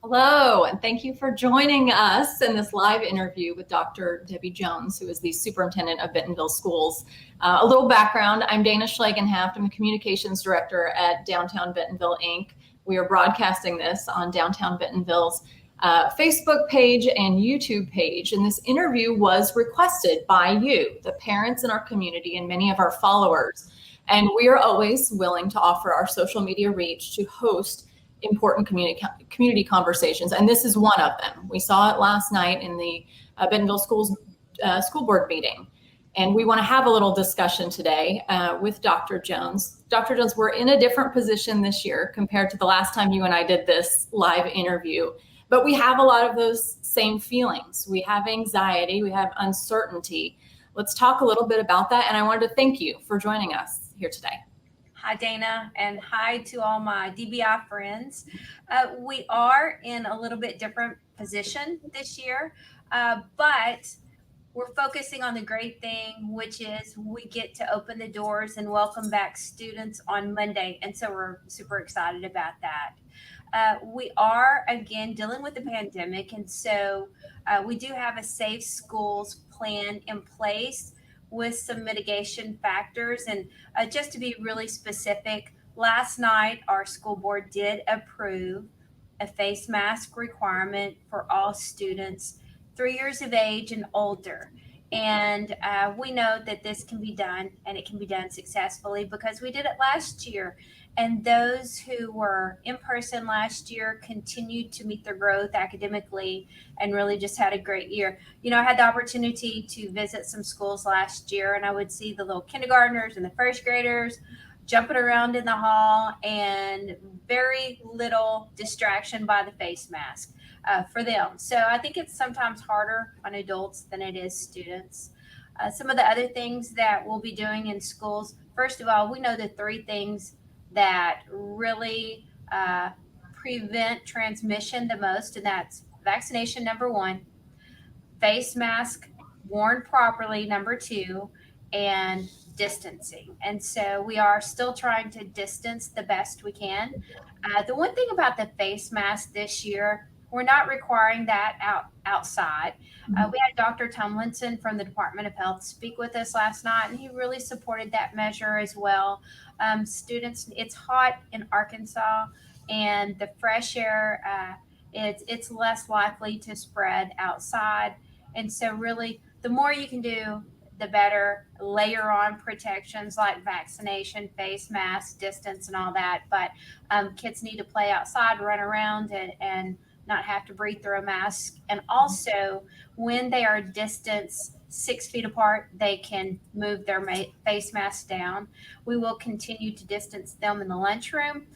Hello, and thank you for joining us in this live interview with Dr. Debbie Jones, who is the Superintendent of Bentonville Schools. A little background, I'm Dana Schlagenhaft. I'm the Communications Director at Downtown Bentonville, Inc. We are broadcasting this on Downtown Bentonville's Facebook page and YouTube page, and this interview was requested by you, the parents in our community, and many of our followers. And we are always willing to offer our social media reach to host important community conversations, and this is one of them. We saw it last night in the Bentonville Schools school board meeting, and we want to have a little discussion today with Dr. Jones. Dr. Jones, we're in a different position this year compared to the last time you and I did this live interview, but we have a lot of those same feelings. We have anxiety, we have uncertainty. Let's talk a little bit about that, and I wanted to thank you for joining us here today. Hi, Dana, and hi to all my DBI friends. We are in a little bit different position this year, but we're focusing on the great thing, which is we get to open the doors and welcome back students on Monday. And so we're super excited about that. We are, again, dealing with the pandemic. And so we do have a safe schools plan in place with some mitigation factors. And just to be really specific, last night our school board did approve a face mask requirement for all students 3 years of age and older. And we know that this can be done, and it can be done successfully because we did it last year. And those who were in person last year continued to meet their growth academically and really just had a great year. You know, I had the opportunity to visit some schools last year, and I would see the little kindergartners and the first graders jumping around in the hall, and very little distraction by the face mask for them. So I think it's sometimes harder on adults than it is students. Some of the other things that we'll be doing in schools, first of all, we know the three things that really prevent transmission the most, and that's vaccination, number one, face mask worn properly, number two, and distancing. And so we are still trying to distance the best we can. The one thing about the face mask this year, we're not requiring that outside. We had Dr. Tumlinson from the Department of Health speak with us last night, and he really supported that measure as well. Students, it's hot in Arkansas, and the fresh air, it's less likely to spread outside. And so really, the more you can do, the better. Layer on protections like vaccination, face mask, distance, and all that. But kids need to play outside, run around, and not have to breathe through a mask. And also, when they are distanced 6 feet apart, they can move their face mask down. We will continue to distance them in the lunchroom.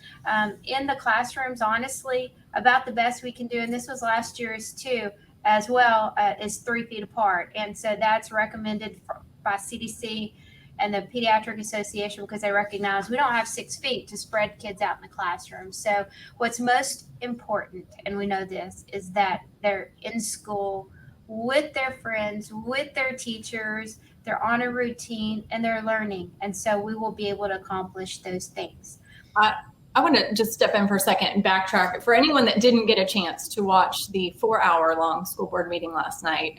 In the classrooms, honestly, about the best we can do, and this was last year's too, as well, is 3 feet apart. And so that's recommended by CDC and the Pediatric Association because they recognize we don't have 6 feet to spread kids out in the classroom. So what's most important, and we know this, is that they're in school with their friends, with their teachers, they're on a routine, and they're learning. And so we will be able to accomplish those things. I want to just step in for a second and backtrack. For anyone that didn't get a chance to watch the 4-hour-long school board meeting last night,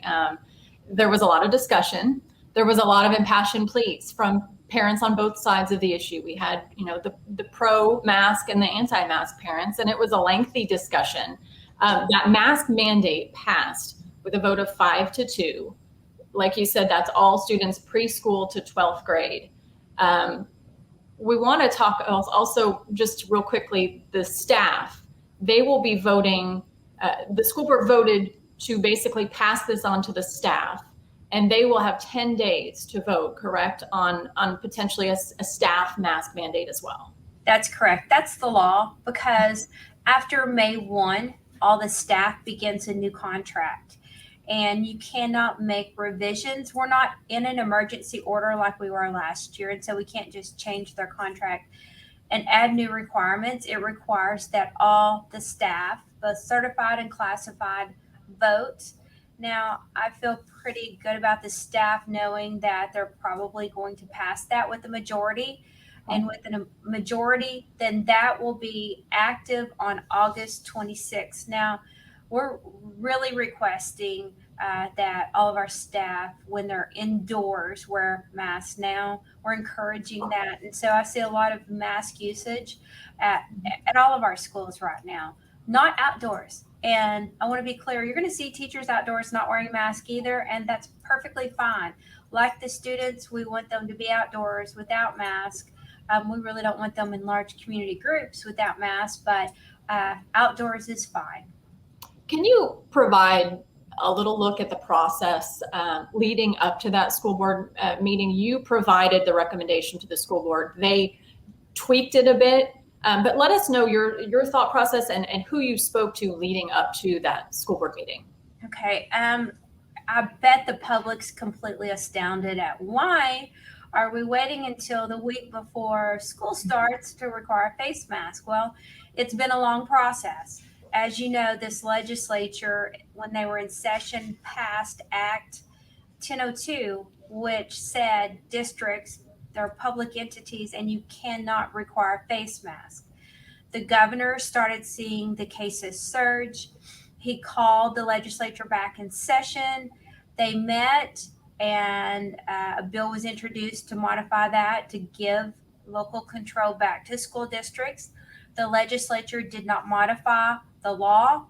there was a lot of discussion. There was a lot of impassioned pleas from parents on both sides of the issue. We had, the pro-mask and the anti-mask parents, and it was a lengthy discussion. That mask mandate passed with a vote of 5-2. Like you said, that's all students preschool to 12th grade. We want to talk also just real quickly, the staff, they will be voting. The school board voted to basically pass this on to the staff, and they will have 10 days to vote, correct, on potentially a staff mask mandate as well. That's correct. That's the law, because after May 1, all the staff begins a new contract. And you cannot make revisions. We're not in an emergency order like we were last year, and so we can't just change their contract and add new requirements. It requires that all the staff, both certified and classified, vote. Now, I feel pretty good about the staff knowing that they're probably going to pass that with the majority. and with a majority, then that will be active on August 26th. Now, we're really requesting that all of our staff, when they're indoors, wear masks now. We're encouraging that. And so I see a lot of mask usage at all of our schools right now, not outdoors. And I want to be clear, you're going to see teachers outdoors not wearing a mask either, and that's perfectly fine. Like the students, we want them to be outdoors without masks. We really don't want them in large community groups without masks, but outdoors is fine. Can you provide a little look at the process leading up to that school board meeting? You provided the recommendation to the school board. They tweaked it a bit, but let us know your thought process and who you spoke to leading up to that school board meeting. Okay. I bet the public's completely astounded at why are we waiting until the week before school starts to require a face mask? Well, it's been a long process. As you know, this legislature, when they were in session, passed Act 1002, which said districts, they're public entities, and you cannot require face masks. The governor started seeing the cases surge. He called the legislature back in session. They met, and a bill was introduced to modify that to give local control back to school districts. The legislature did not modify the law.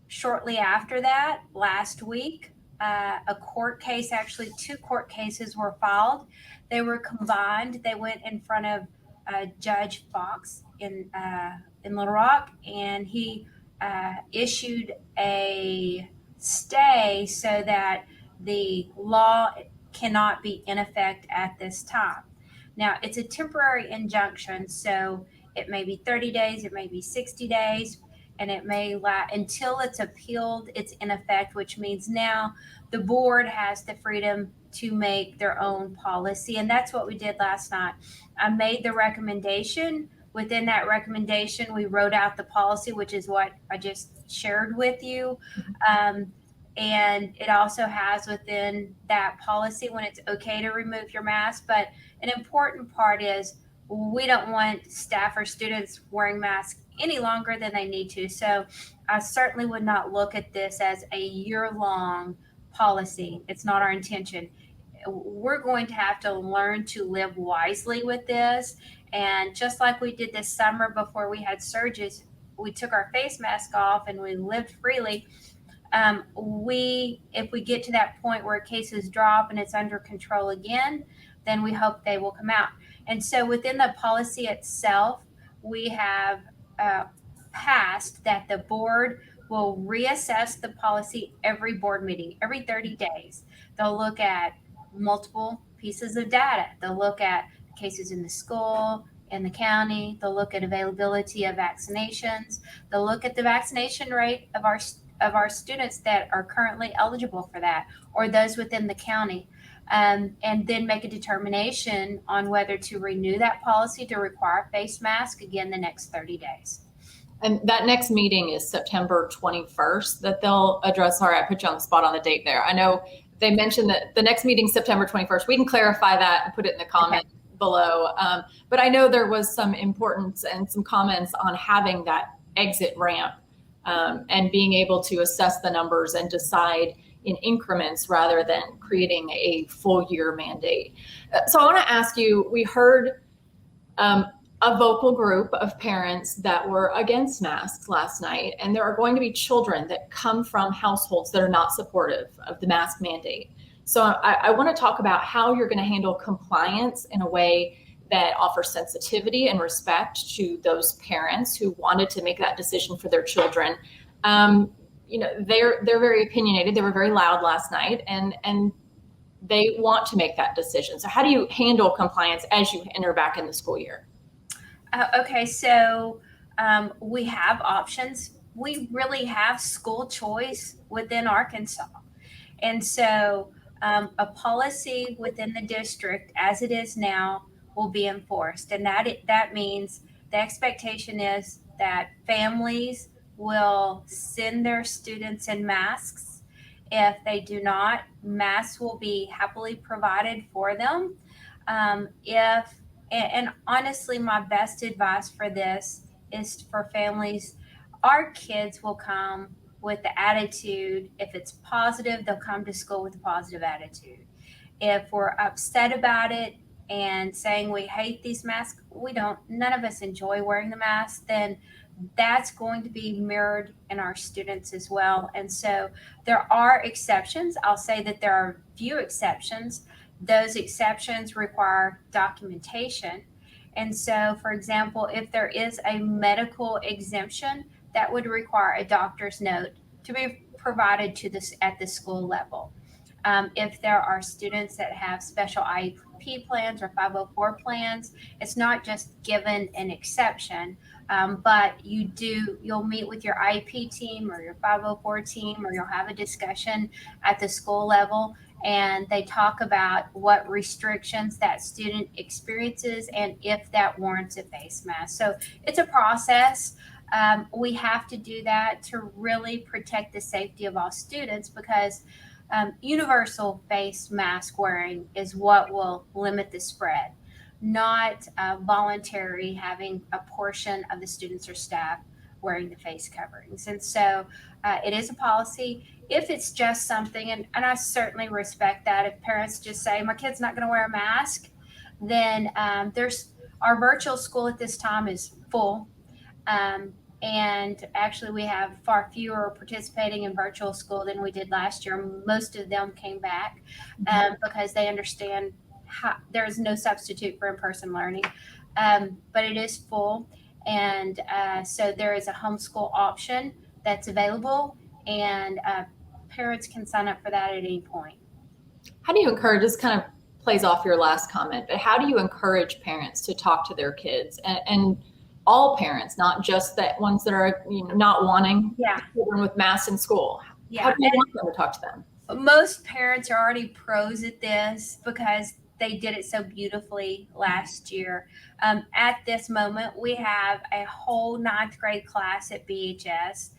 Shortly after that, last week, a court case, actually 2 court cases were filed. They were combined. They went in front of Judge Fox in Little Rock, and he issued a stay so that the law cannot be in effect at this time. Now, it's a temporary injunction, so it may be 30 days, it may be 60 days, and it may last until it's appealed, it's in effect, which means now the board has the freedom to make their own policy. And that's what we did last night. I made the recommendation. Within that recommendation, we wrote out the policy, which is what I just shared with you. And it also has within that policy when it's okay to remove your mask. But an important part is we don't want staff or students wearing masks any longer than they need to. So I certainly would not look at this as a year-long policy. It's not our intention. We're going to have to learn to live wisely with this. And just like we did this summer before we had surges, we took our face mask off and we lived freely. If we get to that point where cases drop and it's under control again, then we hope they will come out. And so within the policy itself, we have passed that the board will reassess the policy every board meeting, every 30 days. They'll look at multiple pieces of data. They'll look at cases in the school, in the county. They'll look at availability of vaccinations. They'll look at the vaccination rate of our students that are currently eligible for that, or those within the county. And then make a determination on whether to renew that policy to require face mask again the next 30 days. And that next meeting is September 21st that they'll address. Sorry, I put you on the spot on the date there. I know they mentioned that the next meeting is September 21st. We can clarify that and put it in the comment below. But I know there was some importance and some comments on having that exit ramp and being able to assess the numbers and decide in increments rather than creating a full year mandate. So I want to ask you, we heard a vocal group of parents that were against masks last night, and there are going to be children that come from households that are not supportive of the mask mandate. So I want to talk about how you're going to handle compliance in a way that offers sensitivity and respect to those parents who wanted to make that decision for their children. They're very opinionated. They were very loud last night, and they want to make that decision. So how do you handle compliance as you enter back in the school year? Okay, so we have options. We really have school choice within Arkansas. And so a policy within the district as it is now will be enforced. And that means the expectation is that families will send their students in masks. If they do not, masks will be happily provided for them. And honestly, my best advice for this is for families. Our kids will come with the attitude, if it's positive, they'll come to school with a positive attitude. If we're upset about it and saying we hate these masks, none of us enjoy wearing the mask, then that's going to be mirrored in our students as well. And so there are exceptions. I'll say that there are few exceptions. Those exceptions require documentation. And so, for example, if there is a medical exemption, that would require a doctor's note to be provided to this at the school level. If there are students that have special IEP plans or 504 plans, it's not just given an exception, but you'll meet with your IEP team or your 504 team, or you'll have a discussion at the school level, and they talk about what restrictions that student experiences and if that warrants a face mask. So it's a process. We have to do that to really protect the safety of all students, because universal face mask wearing is what will limit the spread, not voluntary having a portion of the students or staff wearing the face coverings. And so it is a policy. If it's just something, and I certainly respect that, if parents just say, my kid's not going to wear a mask, then our virtual school at this time is full. And actually, we have far fewer participating in virtual school than we did last year. Most of them came back because they understand there is no substitute for in-person learning. But it is full. And so there is a homeschool option that's available, and parents can sign up for that at any point. How do you encourage, this kind of plays off your last comment, but how do you encourage parents to talk to their kids, and all parents, not just the ones that are not wanting children with masks in school? How do you want them to talk to them? Most parents are already pros at this because they did it so beautifully last year. At this moment, we have a whole 9th grade class at BHS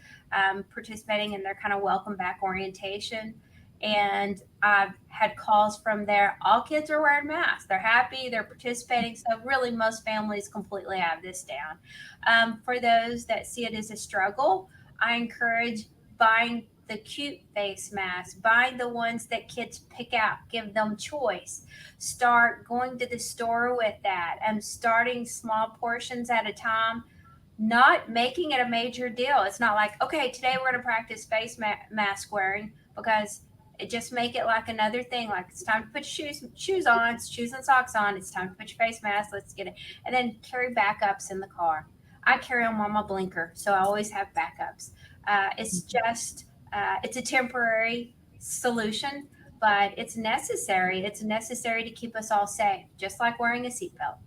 participating in their kind of welcome back orientation. And I've had calls from there. All kids are wearing masks. They're happy. They're participating. So really, most families completely have this down. For those that see it as a struggle, I encourage buying the cute face masks, buying the ones that kids pick out, give them choice. Start going to the store with that and starting small portions at a time, not making it a major deal. It's not like, okay, today we're going to practice face mask wearing, because it just make it like another thing. Like, it's time to put shoes on, shoes and socks on. It's time to put your face mask. Let's get it. And then carry backups in the car. I carry on my blinker, so I always have backups. It's just, it's a temporary solution, but it's necessary. It's necessary to keep us all safe, just like wearing a seatbelt.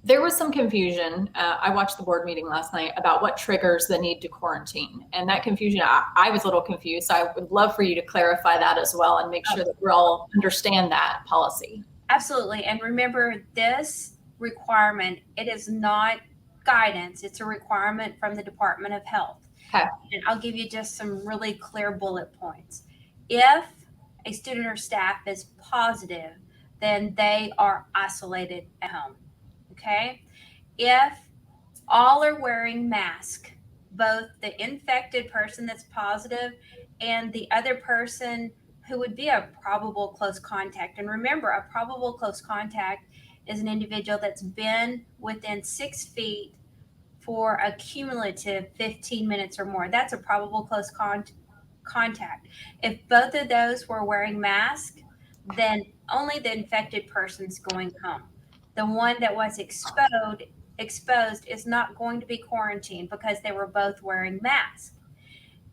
There was some confusion. I watched the board meeting last night about what triggers the need to quarantine. And that confusion, I was a little confused. So I would love for you to clarify that as well and make sure that we all understand that policy. Absolutely. And remember, this requirement, it is not guidance. It's a requirement from the Department of Health. Okay. And I'll give you just some really clear bullet points. If a student or staff is positive, then they are isolated at home. Okay. If all are wearing masks, both the infected person that's positive and the other person who would be a probable close contact. And remember, a probable close contact is an individual that's been within 6 feet for a cumulative 15 minutes or more. That's a probable close contact. If both of those were wearing masks, then only the infected person's going home. The one that was exposed is not going to be quarantined because they were both wearing masks.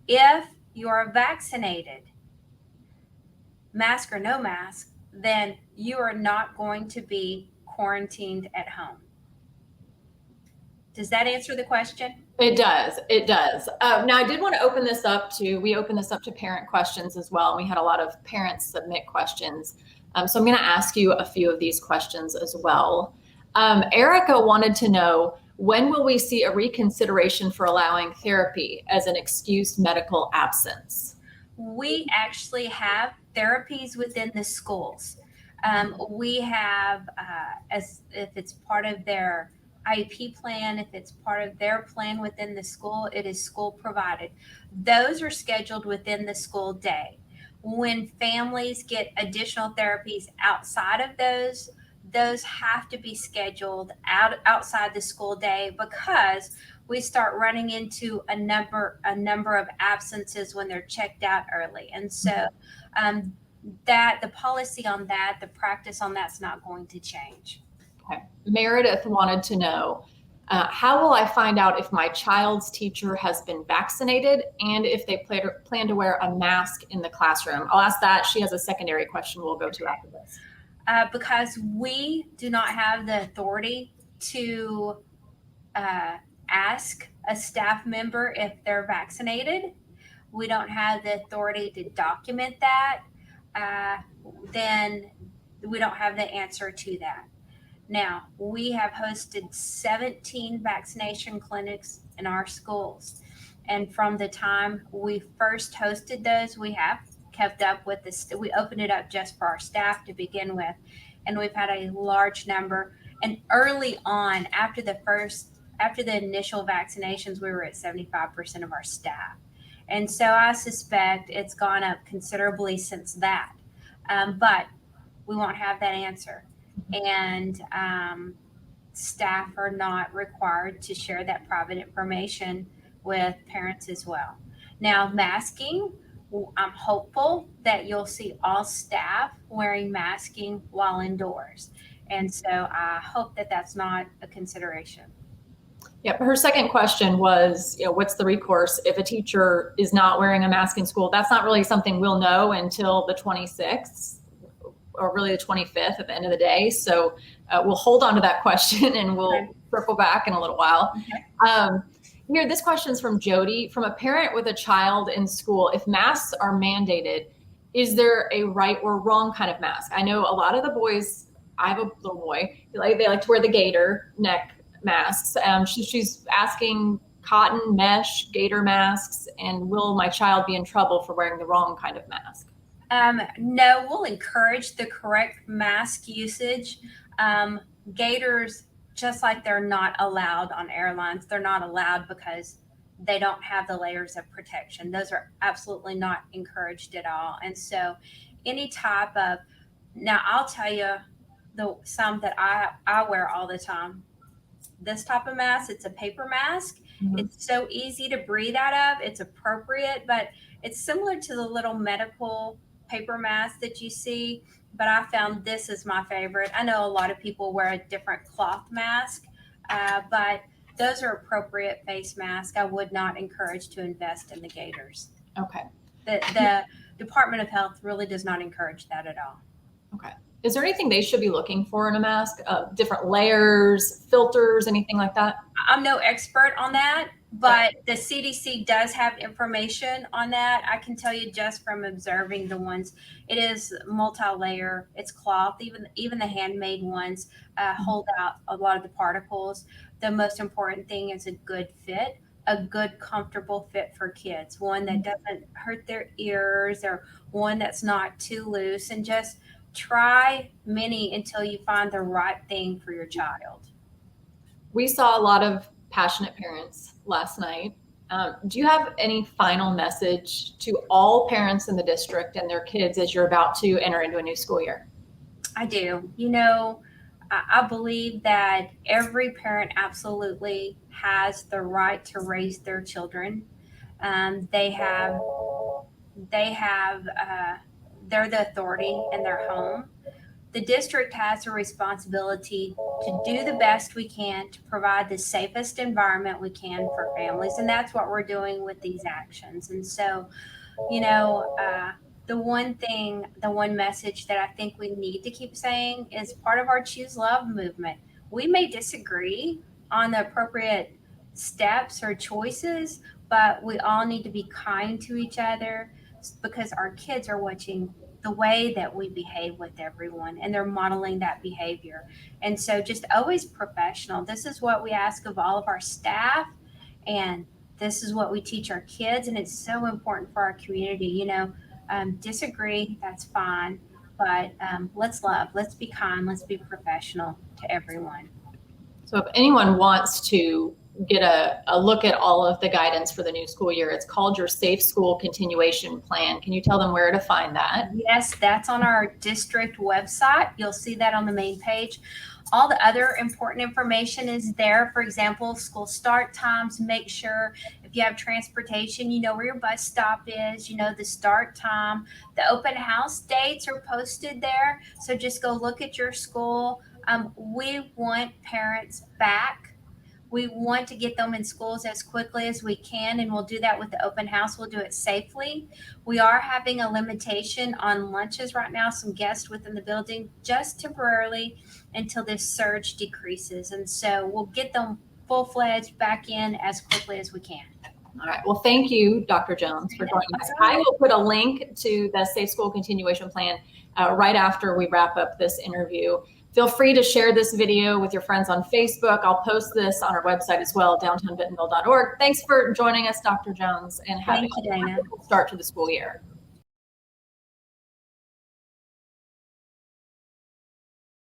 If you are vaccinated, mask or no mask, then you are not going to be quarantined at home. Does that answer the question? It does. It does. Now, I did want to open this up to parent questions as well. We had a lot of parents submit questions. So I'm going to ask you a few of these questions as well. Erica wanted to know, when will we see a reconsideration for allowing therapy as an excused medical absence? We actually have therapies within the schools. We have, as if it's part of their IEP plan, if it's part of their plan within the school, it is school provided. Those are scheduled within the school day. When families get additional therapies outside of those have to be scheduled outside the school day, because we start running into a number of absences when they're checked out early. And so that the policy on that, the practice on that's not going to change. Okay. Meredith wanted to know, how will I find out if my child's teacher has been vaccinated and if they plan to wear a mask in the classroom? I'll ask that. She has a secondary question we'll go to after this. Because we do not have the authority to ask a staff member if they're vaccinated. We don't have the authority to document that. Then we don't have the answer to that. Now, we have hosted 17 vaccination clinics in our schools. And from the time we first hosted those, we have kept up with this. We opened it up just for our staff to begin with. And we've had a large number. And early on, after the initial vaccinations, we were at 75% of our staff. And so I suspect it's gone up considerably since that. But we won't have that answer. And staff are not required to share that private information with parents as well. Now, masking, I'm hopeful that you'll see all staff wearing masking while indoors. And so I hope that that's not a consideration. Yep. Her second question was, what's the recourse if a teacher is not wearing a mask in school? That's not really something we'll know until the 26th. Or really the 25th at the end of the day. So we'll hold on to that question and we'll circle back in a little while. Okay. Here, this question is from Jody. From a parent with a child in school, if masks are mandated, is there a right or wrong kind of mask? I know a lot of the boys, I have a little boy, they like to wear the gator neck masks. She's asking cotton, mesh, gator masks, and will my child be in trouble for wearing the wrong kind of mask? No, we'll encourage the correct mask usage. Gators, just like they're not allowed on airlines, they're not allowed because they don't have the layers of protection. Those are absolutely not encouraged at all. And so any type of, now I'll tell you some that I wear all the time. This type of mask, it's a paper mask. Mm-hmm. It's so easy to breathe out of. It's appropriate, but it's similar to the little medical paper mask that you see, but I found this is my favorite. I know a lot of people wear a different cloth mask, but those are appropriate face masks. I would not encourage to invest in the gators. Okay. The Department of Health really does not encourage that at all. Okay. Is there anything they should be looking for in a mask? Different layers, filters, anything like that? I'm no expert on that, but the CDC does have information on that. I can tell you just from observing the ones, it is multi-layer, it's cloth, even the handmade ones hold out a lot of the particles. The most important thing is a good fit, a good comfortable fit for kids, one that doesn't hurt their ears or one that's not too loose, and just try many until you find the right thing for your child. We saw a lot of passionate parents last night. Do you have any final message to all parents in the district and their kids as you're about to enter into a new school year? I do. I believe that every parent absolutely has the right to raise their children. They're the authority in their home. The district has a responsibility to do the best we can to provide the safest environment we can for families. And that's what we're doing with these actions. And so, the one message that I think we need to keep saying is part of our Choose Love movement. We may disagree on the appropriate steps or choices, but we all need to be kind to each other because our kids are watching the way that we behave with everyone, and they're modeling that behavior. And so just always professional. This is what we ask of all of our staff, and this is what we teach our kids. And it's so important for our community. Disagree, that's fine, but let's love, let's be kind, let's be professional to everyone. So if anyone wants to get a look at all of the guidance for the new school year, it's called your Safe School Continuation Plan. Can you tell them where to find that? Yes, that's on our district website. You'll see that on the main page. All the other important information is there. For example, school start times. Make sure if you have transportation, you know where your bus stop is, you know the start time. The open house dates are posted there. So just go look at your school. We want parents back. We want to get them in schools as quickly as we can, and we'll do that with the open house. We'll do it safely. We are having a limitation on lunches right now, some guests within the building, just temporarily until this surge decreases. And so we'll get them full-fledged back in as quickly as we can. All right. Well, thank you, Dr. Jones, for joining us. I will put a link to the Safe School Continuation Plan right after we wrap up this interview. Feel free to share this video with your friends on Facebook. I'll post this on our website as well, downtownbentonville.org. Thanks for joining us, Dr. Jones, and have a wonderful start to the school year.